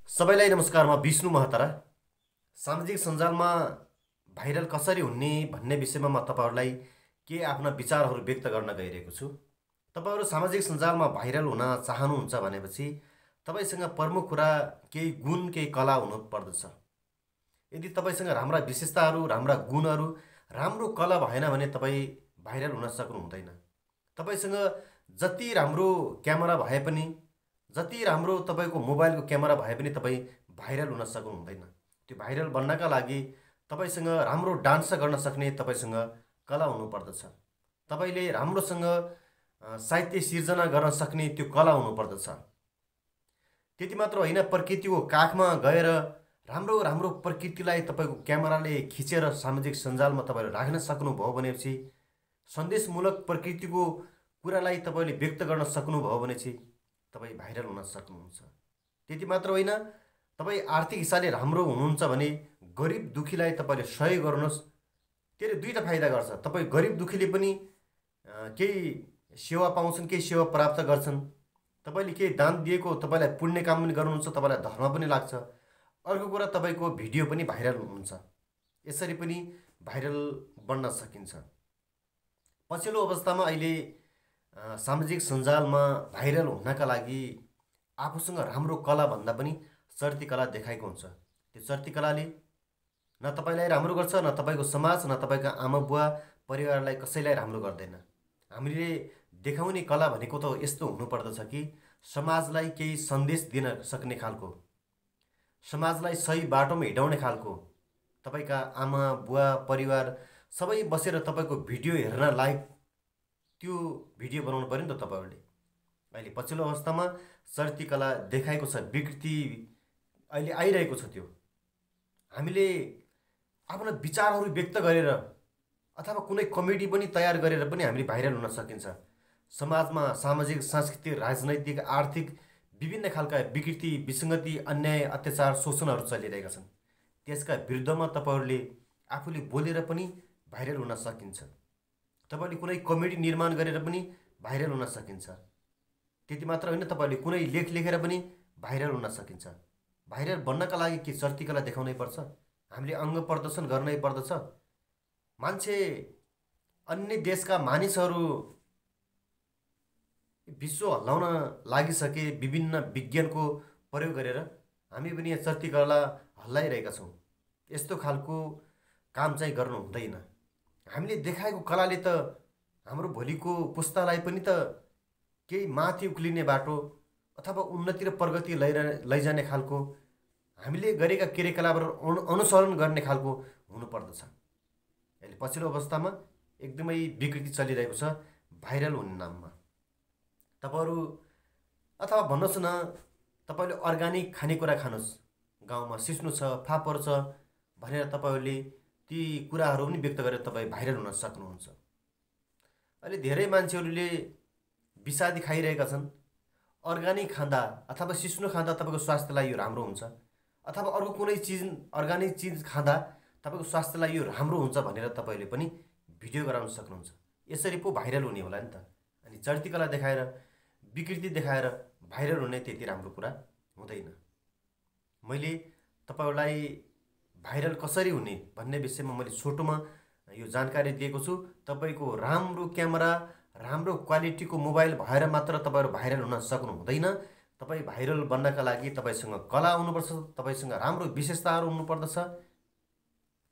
सबैलाई नमस्कार। म विष्णु महतरा। सामाजिक सञ्जालमा भाइरल कसरी हुने भन्ने विषयमा म तपाईँहरूलाई केही आफ्ना विचारहरू व्यक्त गर्न गइरहेको छु। तपाईँहरू सामाजिक सञ्जालमा भाइरल हुन चाहनुहुन्छ भनेपछि तपाईँसँग प्रमुख कुरा केही गुण, केही कला हुनु पर्दछ। यदि तपाईँसँग राम्रा विशेषताहरू, राम्रा गुणहरू, राम्रो कला भएन भने तपाईँ भाइरल हुन सक्नु हुँदैन। तपाईँसँग जति राम्रो क्यामेरा भए पनि, जति राम्रो तपाईँको मोबाइलको क्यामेरा भए पनि तपाईँ भाइरल हुन सक्नु हुँदैन। त्यो भाइरल बन्नका लागि तपाईँसँग राम्रो डान्स गर्न सक्ने तपाईँसँग कला हुनुपर्दछ। तपाईँले राम्रोसँग साहित्य सिर्जना गर्न सक्ने त्यो कला हुनुपर्दछ। त्यति मात्र होइन, प्रकृतिको काखमा गएर राम्रो राम्रो प्रकृतिलाई तपाईँको क्यामेराले खिचेर सामाजिक सञ्जालमा तपाईँले राख्न सक्नुभयो भनेपछि, सन्देशमूलक प्रकृतिको कुरालाई तपाईँले व्यक्त गर्न सक्नुभयो भनेपछि तपाईँ भाइरल हुन सक्नुहुन्छ। त्यति मात्र होइन, तपाईँ आर्थिक हिसाबले राम्रो हुनुहुन्छ भने गरिब दुखीलाई तपाईँले सहयोग गर्नुहोस्। त्यसले दुईवटा फाइदा गर्छ। तपाईँ गरिब दुखीले पनि केही सेवा पाउँछन्, केही सेवा प्राप्त गर्छन्। तपाईँले केही दान दिएको तपाईँलाई पुण्य काम पनि गर्नुहुन्छ, तपाईँलाई धर्म पनि लाग्छ। अर्को कुरा, तपाईँको भिडियो पनि भाइरल हुन्छ। यसरी पनि भाइरल बन्न सकिन्छ। पछिल्लो अवस्थामा अहिले सामाजिक सञ्जालमा भाइरल हुनका लागि आफूसँग राम्रो कला भन्दा पनि चर्ती कला देखाएको हुन्छ। त्यो चर्ती कलाले न तपाईँलाई राम्रो गर्छ, न तपाईँको समाज, न तपाईँका आमा बुवा परिवारलाई कसैलाई राम्रो गर्दैन। हामीले देखाउने कला भनेको त यस्तो हुनुपर्दछ कि समाजलाई केही सन्देश दिन सक्ने खालको, समाजलाई सही बाटोमा हिँडाउने खालको। तपाईँका आमा बुवा परिवार सबै बसेर तपाईँको भिडियो हेर्न लायक त्यो भिडियो बनाउनु पर्यो नि त तपाईँहरूले। अहिले पछिल्लो अवस्थामा चर्ती कला देखाएको छ, विकृति अहिले आइरहेको छ। त्यो हामीले आफ्ना विचारहरू व्यक्त गरेर अथवा कुनै कमेडी पनि तयार गरेर पनि हामीले भाइरल हुन सकिन्छ। समाजमा सामाजिक, सांस्कृतिक, राजनैतिक, आर्थिक विभिन्न खालका विकृति, विसङ्गति, अन्याय, अत्याचार, शोषणहरू चलिरहेका छन्। त्यसका विरुद्धमा तपाईँहरूले आफूले बोलेर पनि भाइरल हुन सकिन्छ। तपाईँले कुनै कमेडी निर्माण गरेर पनि भाइरल हुन सकिन्छ। त्यति मात्र होइन, तपाईँले कुनै लेख लेखेर पनि भाइरल हुन सकिन्छ। भाइरल बन्नका लागि के चर्ती कला देखाउनै पर्छ? हामीले अङ्ग प्रदर्शन गर्नै पर्दछ। मान्छे, अन्य देशका मानिसहरू विश्व हल्लाउन लागिसके विभिन्न विज्ञानको प्रयोग गरेर। हामी पनि यहाँ चर्ती कला हल्लाइरहेका छौँ। यस्तो खालको काम चाहिँ गर्नु हुँदैन। हामीले देखाएको कलाले त हाम्रो भोलिको पुस्तालाई पनि त केही माथि उक्लिने बाटो अथवा उन्नति र प्रगति लैजाने खालको, हामीले गरेका क्रियाकलापहरू अनुसरण गर्ने खालको हुनुपर्दछ। अहिले पछिल्लो अवस्थामा एकदमै विकृति चलिरहेको छ भाइरल हुने नाममा। तपाईँहरू अथवा भन्नुहोस् न, तपाईँले अर्ग्यानिक खानेकुरा खानुहोस्, गाउँमा सिस्नो छ, फापर छ भनेर तपाईँहरूले ती कुराहरू पनि व्यक्त गरेर तपाईँ भाइरल हुन सक्नुहुन्छ। अहिले धेरै मान्छेहरूले विषादी खाइरहेका छन्। अर्ग्यानिक खाँदा अथवा सिस्नो खाँदा तपाईँको स्वास्थ्यलाई यो राम्रो हुन्छ, अथवा अर्को कुनै चिज अर्ग्यानिक चिज खाँदा तपाईँको स्वास्थ्यलाई यो राम्रो हुन्छ भनेर तपाईँले पनि भिडियो गराउन सक्नुहुन्छ। यसरी पो भाइरल हुने होला नि त। अनि चर्ती कला देखाएर, विकृति देखाएर भाइरल हुने त्यति राम्रो कुरा हुँदैन। मैले तपाईँहरूलाई भाइरल कसरी हुने भन्ने विषयमा मैले छोटोमा यो जानकारी दिएको छु। तपाईँको राम्रो क्यामेरा, राम्रो क्वालिटीको मोबाइल भएर मात्र तपाईँहरू भाइरल हुन सक्नु हुँदैन। तपाईँ भाइरल बन्नका लागि तपाईँसँग कला हुनुपर्छ, तपाईँसँग राम्रो विशेषताहरू हुनुपर्दछ।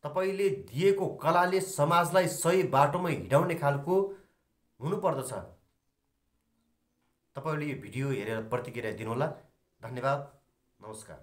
तपाईँले दिएको कलाले समाजलाई सही बाटोमा हिँडाउने खालको हुनुपर्दछ। तपाईँहरूले यो भिडियो हेरेर प्रतिक्रिया दिनुहोला। धन्यवाद, नमस्कार।